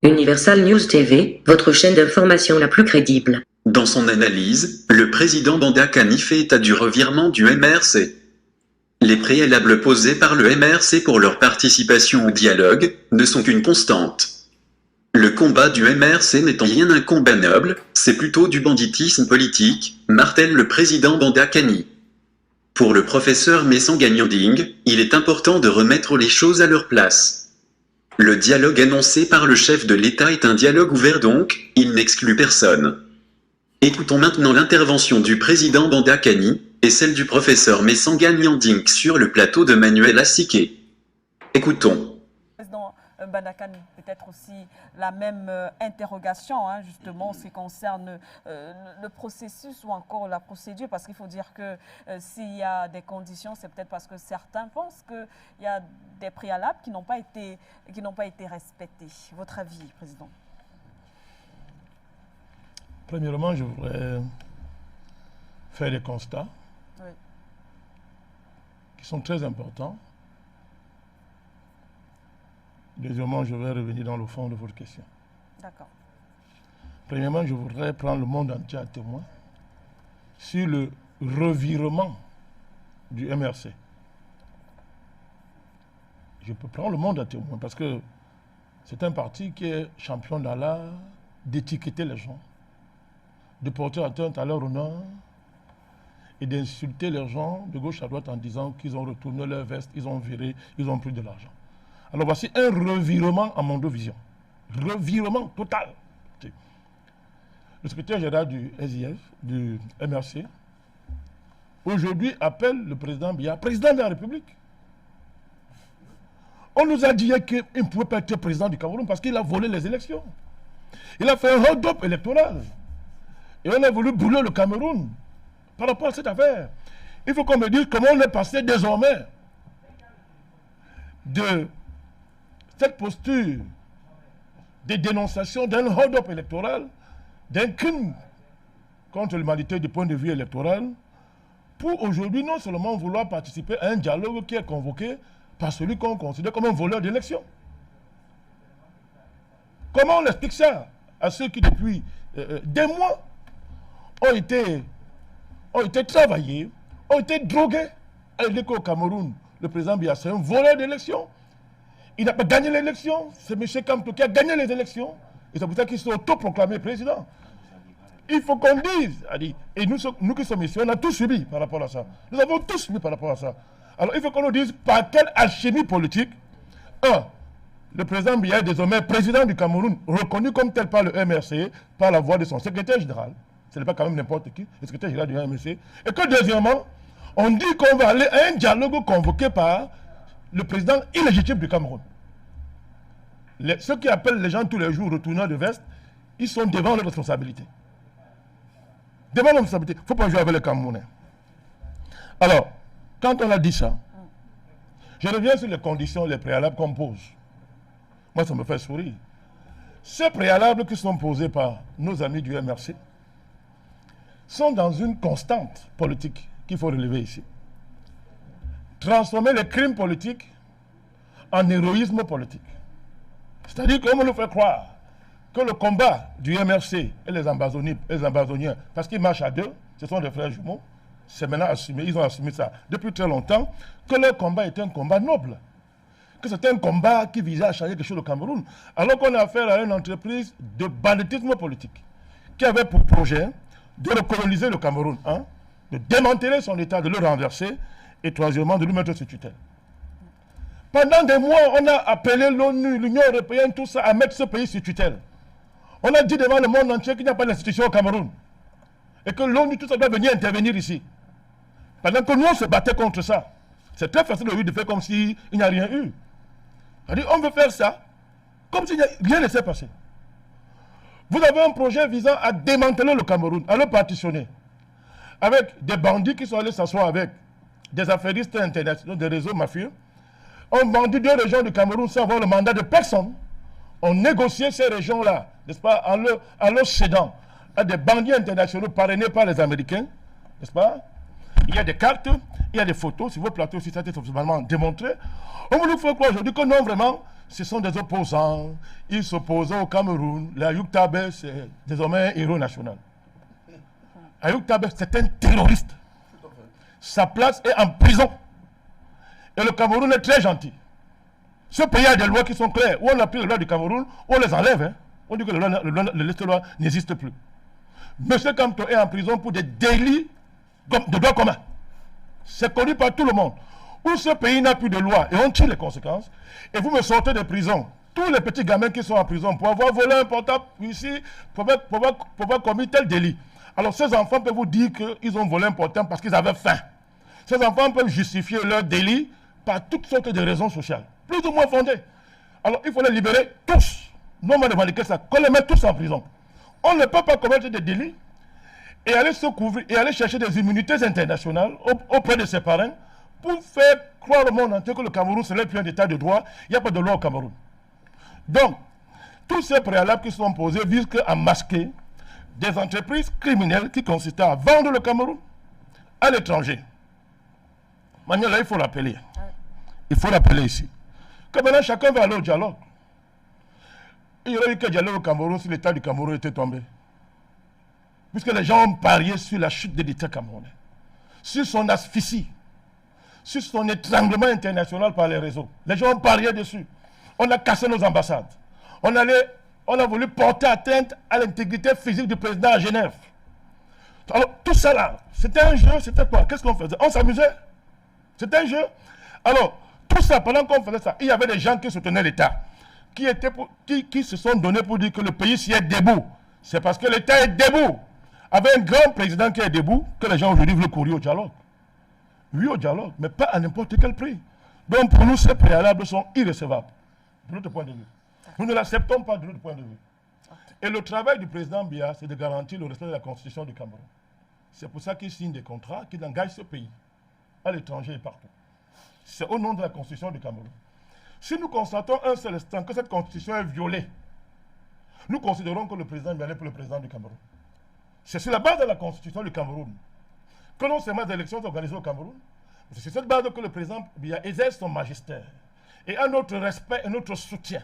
Universal News TV, votre chaîne d'information la plus crédible. Dans son analyse, le président Bandakani fait état du revirement du MRC. Les préalables posés par le MRC pour leur participation au dialogue ne sont qu'une constante. Le combat du MRC n'est en rien un combat noble, c'est plutôt du banditisme politique, martèle le président Bandakani. Pour le professeur Messanga Nyanding, il est important de remettre les choses à leur place. Le dialogue annoncé par le chef de l'État est un dialogue ouvert donc, il n'exclut personne. Écoutons maintenant l'intervention du président Bandakani et celle du professeur Messanga Nyanding sur le plateau de Manuel Asike. Écoutons. Président Bandakani, peut-être aussi la même interrogation, justement, en ce qui concerne le processus ou encore la procédure, parce qu'il faut dire que s'il y a des conditions, c'est peut-être parce que certains pensent qu'il y a des préalables qui n'ont pas été respectés. Votre avis, Président? Premièrement, je voudrais faire des constats qui sont très importants. Deuxièmement, je vais revenir dans le fond de votre question. D'accord. Premièrement, je voudrais prendre le monde entier à témoin sur le revirement du MRC. Je peux prendre le monde à témoin parce que c'est un parti qui est champion dans l'art d'étiqueter les gens, de porter atteinte à leur honneur et d'insulter les gens de gauche à droite en disant qu'ils ont retourné leur veste, ils ont viré, ils ont pris de l'argent. Alors voici un revirement à Mondovision. Revirement total. Le secrétaire général du SIF, du MRC, aujourd'hui appelle le président Biya président de la République. On nous a dit qu'il ne pouvait pas être président du Cameroun parce qu'il a volé les élections. Il a fait un hold-up électoral. Et on a voulu brûler le Cameroun par rapport à cette affaire. Il faut qu'on me dise comment on est passé désormais de cette posture de dénonciation d'un hold-up électoral, d'un crime contre l'humanité du point de vue électoral, pour aujourd'hui non seulement vouloir participer à un dialogue qui est convoqué par celui qu'on considère comme un voleur d'élection. Comment on explique ça à ceux qui depuis des mois ont été travaillés, ont été drogués à l'école au Cameroun? Le président Biya, c'est un voleur d'élection. Il n'a pas gagné l'élection. C'est M. Kamto qui a gagné les élections. Et c'est pour ça qu'il s'est autoproclamé président. Il faut qu'on dise, et nous qui sommes ici, on a tous subi par rapport à ça. Nous avons tous subi par rapport à ça. Alors il faut qu'on nous dise par quelle alchimie politique, le président Biya est désormais président du Cameroun, reconnu comme tel par le MRC, par la voix de son secrétaire général. Ce n'est pas quand même n'importe qui, le secrétaire général du MRC. Et que deuxièmement, on dit qu'on va aller à un dialogue convoqué par le président illégitime du Cameroun. Ceux qui appellent les gens tous les jours retourneurs de veste, ils sont devant leurs responsabilités. Devant leurs responsabilités. Il ne faut pas jouer avec les Camerounais. Alors, quand on a dit ça, je reviens sur les conditions, les préalables qu'on pose. Moi, ça me fait sourire. Ces préalables qui sont posés par nos amis du MRC sont dans une constante politique qu'il faut relever ici. Transformer les crimes politiques en héroïsme politique. C'est-à-dire qu'on nous fait croire que le combat du MRC et les Ambazoniens, parce qu'ils marchent à deux, ce sont des frères jumeaux, c'est maintenant assumé, ils ont assumé ça depuis très longtemps, que leur combat était un combat noble, que c'était un combat qui visait à changer quelque chose au Cameroun, alors qu'on a affaire à une entreprise de banditisme politique, qui avait pour projet de recoloniser le Cameroun, de démanteler son État, de le renverser, et troisièmement, de lui mettre sous tutelle. Pendant des mois, on a appelé l'ONU, l'Union européenne, tout ça, à mettre ce pays sous tutelle. On a dit devant le monde entier qu'il n'y a pas d'institution au Cameroun. Et que l'ONU, tout ça, doit venir intervenir ici. Pendant que nous, on se battait contre ça. C'est très facile de faire comme s'il n'y a rien eu. C'est-à-dire, on veut faire ça comme si rien ne s'est passé. Vous avez un projet visant à démanteler le Cameroun, à le partitionner. Avec des bandits qui sont allés s'asseoir avec des affairistes internationaux, des réseaux mafieux. On bandit deux régions du Cameroun sans avoir le mandat de personne. On négociait ces régions-là, n'est-ce pas, en leur cédant à des bandits internationaux parrainés par les Américains, n'est-ce pas? Il y a des cartes, il y a des photos, sur vos plateaux, si ça a été totalement démontré. On vous fait croire aujourd'hui que non, vraiment, ce sont des opposants. Ils s'opposaient au Cameroun. Ayoub Tabet, c'est désormais un héros national. Ayoub Tabet, c'est un terroriste. Sa place est en prison. Et le Cameroun est très gentil. Ce pays a des lois qui sont claires. Où on applique les lois du Cameroun, on les enlève. Hein. On dit que le loi n'existe plus. Monsieur Kamto est en prison pour des délits de droit commun. C'est connu par tout le monde. Où ce pays n'a plus de loi et on tire les conséquences. Et vous me sortez de prison. Tous les petits gamins qui sont en prison pour avoir volé un portable ici, pour avoir commis tel délit. Alors ces enfants peuvent vous dire qu'ils ont volé un portable parce qu'ils avaient faim. Ces enfants peuvent justifier leur délit par toutes sortes de raisons sociales, plus ou moins fondées. Alors il faut les libérer tous. Non, on m'a demandé ça, qu'on les mette tous en prison. On ne peut pas commettre des délits et aller se couvrir et aller chercher des immunités internationales auprès de ses parents pour faire croire au monde entier que le Cameroun ce n'est plus un état de droit, il n'y a pas de loi au Cameroun. Donc, tous ces préalables qui sont posés visent à masquer des entreprises criminelles qui consistaient à vendre le Cameroun à l'étranger. Maintenant, là, il faut l'appeler. Il faut l'appeler ici. Que maintenant, chacun va aller au dialogue. Il y aurait eu qu'un dialogue au Cameroun si l'état du Cameroun était tombé. Puisque les gens ont parié sur la chute de l'état camerounais, sur son asphyxie, sur son étranglement international par les réseaux. Les gens ont parié dessus. On a cassé nos ambassades. On a voulu porter atteinte à l'intégrité physique du président à Genève. Alors, tout ça là, c'était un jeu, c'était quoi? Qu'est-ce qu'on faisait? On s'amusait? C'était un jeu. Alors, tout ça, pendant qu'on faisait ça, il y avait des gens qui soutenaient l'État, qui se sont donnés pour dire que le pays s'y est debout. C'est parce que l'État est debout. Avec un grand président qui est debout, que les gens aujourd'hui veulent courir au dialogue. Oui, au dialogue, mais pas à n'importe quel prix. Donc, pour nous, ces préalables sont irrécevables, de notre point de vue. Nous ne l'acceptons pas de notre point de vue. Et le travail du président Biya, c'est de garantir le respect de la Constitution du Cameroun. C'est pour ça qu'il signe des contrats, qu'il engage ce pays, à l'étranger et partout. C'est au nom de la Constitution du Cameroun. Si nous constatons un seul instant que cette Constitution est violée, nous considérons que le président Biya n'est plus le président du Cameroun. C'est sur la base de la Constitution du Cameroun que non seulement les élections sont organisées au Cameroun, mais c'est sur cette base que le président Biya exerce son magistère et a notre respect et notre soutien.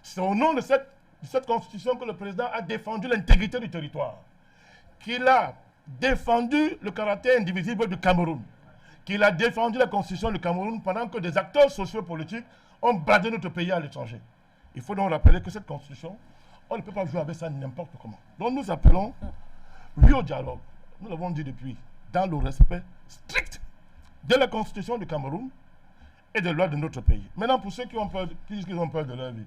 C'est au nom de cette Constitution que le président a défendu l'intégrité du territoire, qu'il a défendu le caractère indivisible du Cameroun, qu'il a défendu la Constitution du Cameroun pendant que des acteurs sociopolitiques ont bradé notre pays à l'étranger. Il faut donc rappeler que cette Constitution, on ne peut pas jouer avec ça n'importe comment. Donc nous appelons, oui au dialogue, nous l'avons dit depuis, dans le respect strict de la Constitution du Cameroun et des lois de notre pays. Maintenant, pour ceux qui disent qu'ils ont peur de leur vie,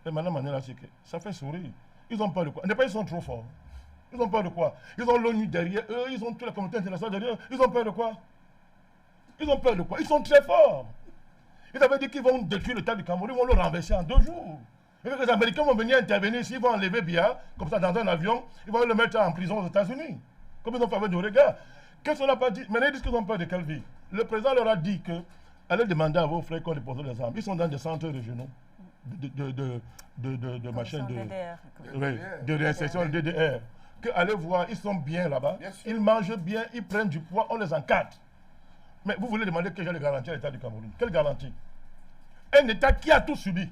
et maintenant, ça fait sourire. Ils ont peur de quoi? Les pays sont trop forts. Ils ont peur de quoi? Ils ont l'ONU derrière eux, ils ont toute la communauté internationale derrière eux. Ils ont peur de quoi? Ils ont peur de quoi? Ils sont très forts. Ils avaient dit qu'ils vont détruire l'État du Cameroun, ils vont le renverser en 2 jours. Et les Américains vont venir intervenir ici, ils vont enlever Biya, comme ça, dans un avion, ils vont le mettre en prison aux États-Unis. Comme ils ont fait avec Dorega. Qu'est-ce qu'on n'a pas dit? Maintenant, ils disent qu'ils ont peur de quelle vie? Le président leur a dit que allez demander à vos frères qu'on dépose les armes. Ils sont dans des centres régionaux de réinsertion DDR. Que allez voir, ils sont bien là-bas, ils mangent bien, ils prennent du poids, on les encadre. Mais vous voulez demander que j'ai les garanties à l'État du Cameroun? Quelle garantie? Un État qui a tout subi,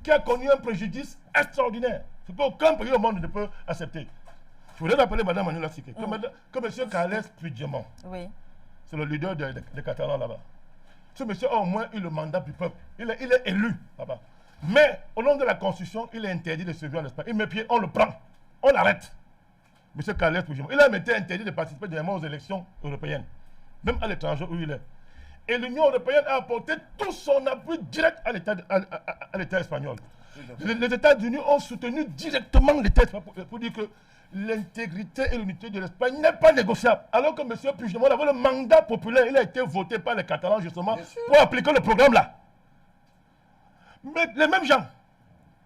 qui a connu un préjudice extraordinaire. C'est qu'aucun pays au monde ne peut accepter. Je voudrais rappeler Mme Manuela Siké, que M. Carles Puigdemont, c'est le leader des Catalans là-bas. Ce monsieur a au moins eu le mandat du peuple. Il est élu là-bas. Mais au nom de la Constitution, il est interdit de servir en Espagne. Il met pied, on le prend, on l'arrête. M. Carles Puigdemont, il a été interdit de participer directement aux élections européennes, même à l'étranger où il est. Et l'Union européenne a apporté tout son appui direct à l'État espagnol. Les États-Unis ont soutenu directement l'État espagnol pour dire que l'intégrité et l'unité de l'Espagne n'est pas négociable. Alors que M. Puigdemont avait le mandat populaire, il a été voté par les Catalans justement pour appliquer le programme là. Mais les mêmes gens,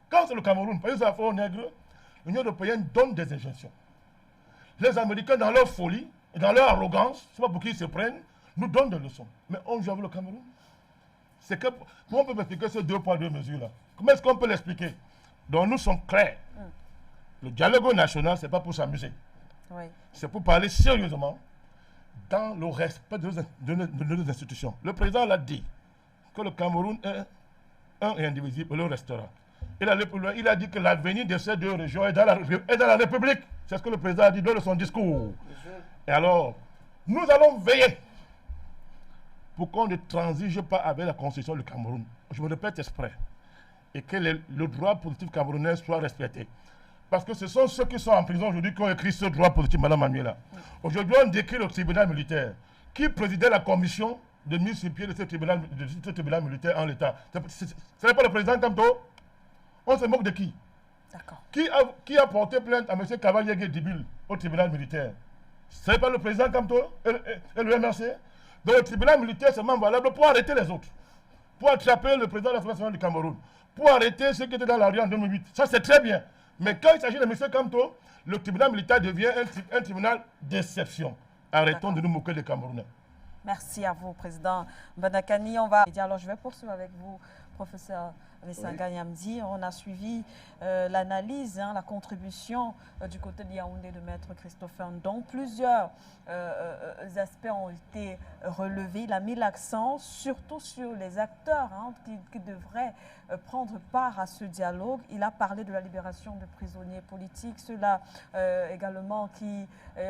quand c'est le Cameroun, par exemple, au nègre, l'Union européenne donne des injonctions. Les Américains, dans leur folie et dans leur arrogance, c'est pas pour qui ils se prennent, nous donnent des leçons. Mais on joue avec le Cameroun. C'est que, comment on peut expliquer ces 2 poids 2 mesures là? Comment est-ce qu'on peut l'expliquer? Donc nous sommes clairs. Le dialogue national, ce n'est pas pour s'amuser. C'est pour parler sérieusement dans le respect de nos institutions. Le président l'a dit, que le Cameroun est un et indivisible, le restera. Il allait plus loin, il a dit que l'avenir de ces deux régions est dans la République. C'est ce que le président a dit dans son discours. Et alors, nous allons veiller pour qu'on ne transige pas avec la constitution du Cameroun. Je me répète exprès. Et que le droit positif camerounais soit respecté. Parce que ce sont ceux qui sont en prison aujourd'hui qui ont écrit ce droit positif, Mme Manuela. Aujourd'hui, on décrit le tribunal militaire. Qui présidait la commission de mise sur pied de ce tribunal militaire en l'état? Ce n'est pas le président Kamto. On se moque de qui? D'accord. Qui a porté plainte à M. Cavalier Dibil au tribunal militaire? Ce n'est pas le président Kamto et le MRC. Donc le tribunal militaire est seulement valable pour arrêter les autres. Pour attraper le président de l'Assemblée nationale du Cameroun. Pour arrêter ceux qui étaient dans la rue en 2008. Ça, c'est très bien. Mais quand il s'agit de M. Kamto, le tribunal militaire devient un tribunal d'exception. Arrêtons de nous moquer des Camerounais. Merci à vous, Président Mbandakani. On va dire, alors je vais poursuivre avec vous, professeur Messanga Nyamdi. On a suivi l'analyse, la contribution du côté de Yaoundé de Maître Christopher Ndong. Plusieurs aspects ont été relevés. Il a mis l'accent surtout sur les acteurs qui devraient prendre part à ce dialogue. Il a parlé de la libération de prisonniers politiques, ceux-là également qui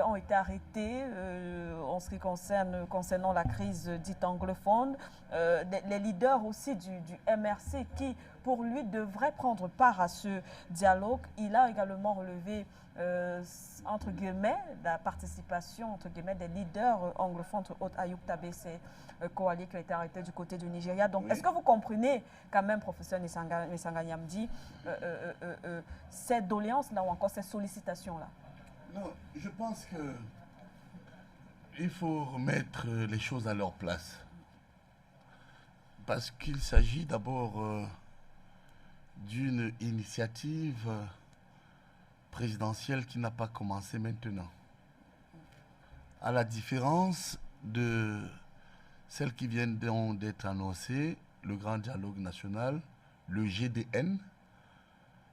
ont été arrêtés en ce qui concernant la crise dite anglophone. Les leaders aussi du MRC qui, pour lui, devraient prendre part à ce dialogue. Il a également relevé, entre guillemets, la participation, entre guillemets, des leaders anglophones, entre autres Ayoub Tabessé, Kouali, qui a été arrêté du côté du Nigeria. Donc, est-ce que vous comprenez quand même, professeur Messanga Nyamdi, ces doléances-là ou encore ces sollicitations-là? Non, je pense que il faut remettre les choses à leur place. Parce qu'il s'agit d'abord d'une initiative présidentielle qui n'a pas commencé maintenant. À la différence de celle qui vient d'être annoncée, le Grand Dialogue National, le GDN,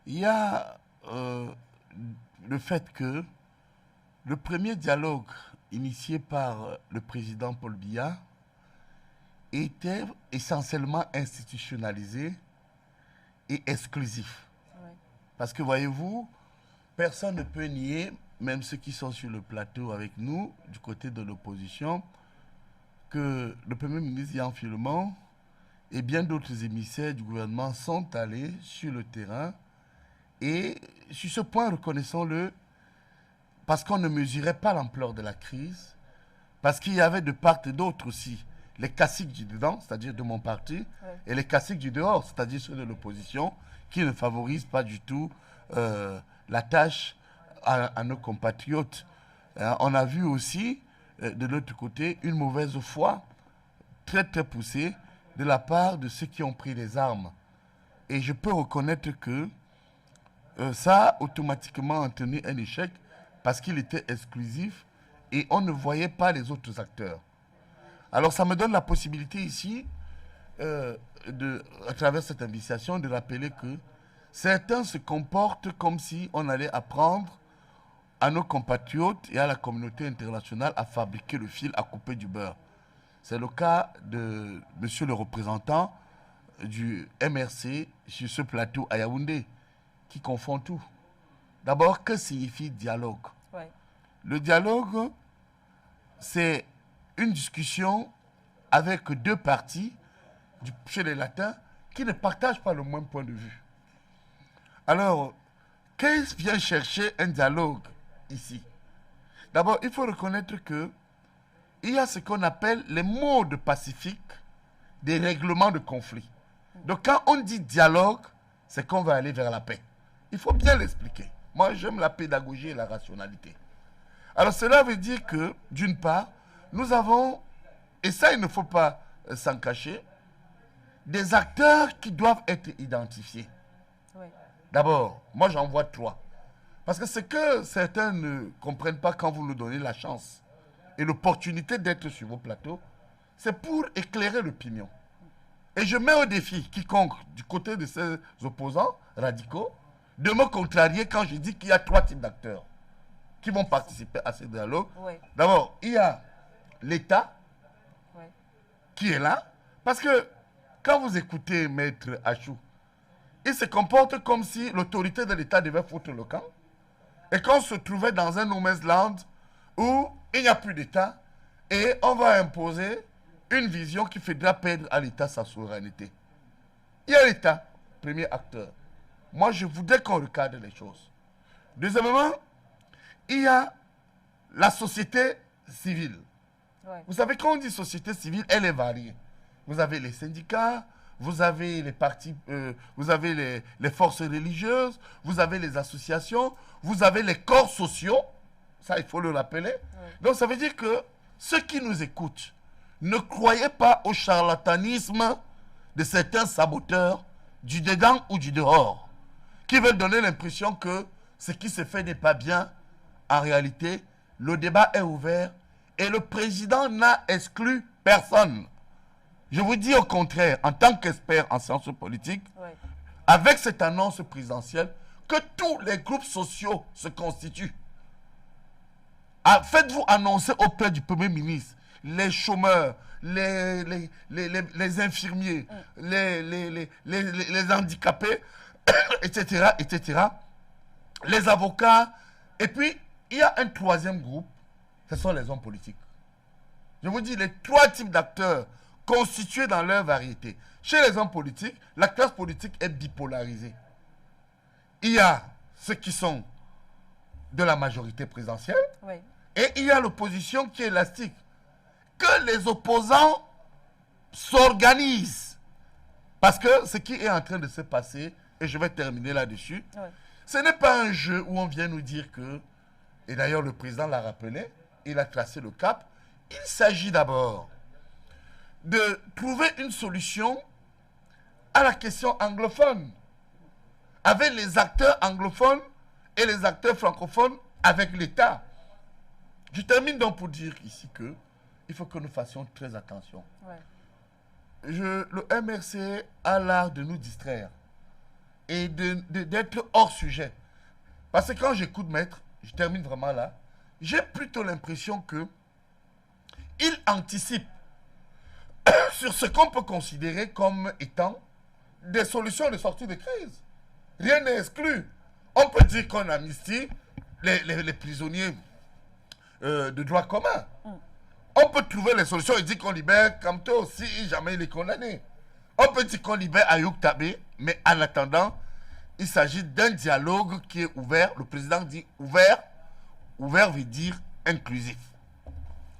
il y a le fait que le premier dialogue initié par le président Paul Biya était essentiellement institutionnalisé et exclusif. Oui. Parce que voyez-vous, personne ne peut nier, même ceux qui sont sur le plateau avec nous, du côté de l'opposition, que le Premier ministre Yann Filmon et bien d'autres émissaires du gouvernement sont allés sur le terrain. Et sur ce point, reconnaissons-le, parce qu'on ne mesurait pas l'ampleur de la crise, parce qu'il y avait de part et d'autre aussi les caciques du dedans, c'est-à-dire de mon parti, oui, et les caciques du dehors, c'est-à-dire ceux de l'opposition, qui ne favorisent pas du tout la tâche à nos compatriotes. On a vu aussi, de l'autre côté, une mauvaise foi très très poussée de la part de ceux qui ont pris les armes. Et je peux reconnaître que ça a automatiquement entraîné un échec parce qu'il était exclusif et on ne voyait pas les autres acteurs. Alors ça me donne la possibilité ici, à travers cette invitation, de rappeler que certains se comportent comme si on allait apprendre à nos compatriotes et à la communauté internationale à fabriquer le fil, à couper du beurre. C'est le cas de monsieur le représentant du MRC sur ce plateau à Yaoundé, qui confond tout. D'abord, que signifie dialogue? Oui. Le dialogue, c'est une discussion avec deux parties, chez les Latins, qui ne partagent pas le même point de vue. Alors, qu'est-ce qui vient chercher un dialogue ici? D'abord, il faut reconnaître que il y a ce qu'on appelle les modes pacifiques des règlements de conflit. Donc, quand on dit dialogue, c'est qu'on va aller vers la paix. Il faut bien l'expliquer. Moi, j'aime la pédagogie et la rationalité. Alors, cela veut dire que, d'une part, nous avons, et ça, il ne faut pas s'en cacher, des acteurs qui doivent être identifiés. Oui. D'abord, moi, j'en vois trois. Parce que ce que certains ne comprennent pas quand vous nous donnez la chance et l'opportunité d'être sur vos plateaux, c'est pour éclairer l'opinion. Et je mets au défi quiconque du côté de ces opposants radicaux de me contrarier quand je dis qu'il y a trois types d'acteurs qui vont participer à ce dialogue. Oui. D'abord, il y a l'État, oui, qui est là, parce que quand vous écoutez Maître Achou, il se comporte comme si l'autorité de l'État devait foutre le camp et qu'on se trouvait dans un no man's land où il n'y a plus d'État et on va imposer une vision qui fera perdre à l'État sa souveraineté. Il y a l'État, premier acteur. Moi, je voudrais qu'on recadre les choses. Deuxièmement, il y a la société civile. Ouais. Vous savez, quand on dit société civile, elle est variée. Vous avez les syndicats, vous avez les partis, vous avez les forces religieuses, vous avez les associations, vous avez les corps sociaux. Ça, il faut le rappeler. Ouais. Donc, ça veut dire que ceux qui nous écoutent, ne croyez pas au charlatanisme de certains saboteurs du dedans ou du dehors, qui veulent donner l'impression que ce qui se fait n'est pas bien. En réalité, le débat est ouvert et le président n'a exclu personne. Je vous dis au contraire, en tant qu'expert en sciences politiques, ouais, avec cette annonce présidentielle, que tous les groupes sociaux se constituent. Faites-vous annoncer auprès du Premier ministre, les chômeurs, les infirmiers, les handicapés, etc., etc., les avocats. Et puis, il y a un troisième groupe, ce sont les hommes politiques. Je vous dis, les trois types d'acteurs constitués dans leur variété. Chez les hommes politiques, la classe politique est bipolarisée. Il y a ceux qui sont de la majorité présidentielle, oui, et il y a l'opposition qui est élastique. Que les opposants s'organisent. Parce que ce qui est en train de se passer, et je vais terminer là-dessus, oui, ce n'est pas un jeu où on vient nous dire que, et d'ailleurs le président l'a rappelé, il a tracé le cap, il s'agit d'abord de trouver une solution à la question anglophone, avec les acteurs anglophones et les acteurs francophones avec l'État. Je termine donc pour dire ici que il faut que nous fassions très attention. Ouais. Le MRC a l'art de nous distraire et d'être hors sujet. Parce que quand j'écoute Maître, je termine vraiment là, j'ai plutôt l'impression que il anticipe sur ce qu'on peut considérer comme étant des solutions de sortie de crise. Rien n'est exclu. On peut dire qu'on amnistie les prisonniers de droit commun. On peut trouver les solutions et dire qu'on libère Kamto si jamais il est condamné. On peut dire qu'on libère Ayoub Tabé, mais en attendant, il s'agit d'un dialogue qui est ouvert. Le président dit ouvert. Ouvert veut dire inclusif.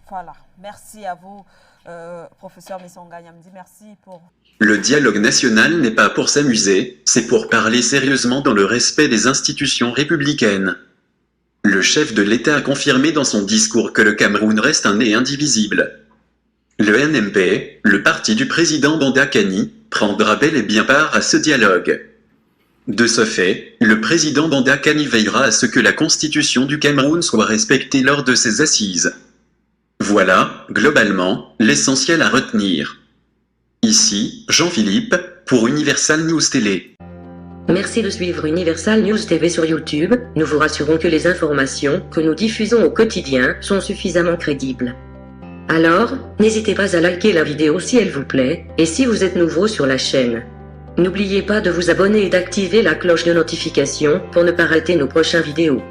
Voilà. Merci à vous, professeur Missonga Nyamdi. Merci pour... Le dialogue national n'est pas pour s'amuser, c'est pour parler sérieusement dans le respect des institutions républicaines. Le chef de l'État a confirmé dans son discours que le Cameroun reste un et indivisible. Le NMP, le parti du président Banda Kani, prendra bel et bien part à ce dialogue. De ce fait, le président Banda Kani veillera à ce que la constitution du Cameroun soit respectée lors de ses assises. Voilà, globalement, l'essentiel à retenir. Ici, Jean-Philippe, pour Universal News Télé. Merci de suivre Universal News TV sur YouTube. Nous vous rassurons que les informations que nous diffusons au quotidien sont suffisamment crédibles. Alors, n'hésitez pas à liker la vidéo si elle vous plaît, et si vous êtes nouveau sur la chaîne. N'oubliez pas de vous abonner et d'activer la cloche de notification pour ne pas rater nos prochaines vidéos.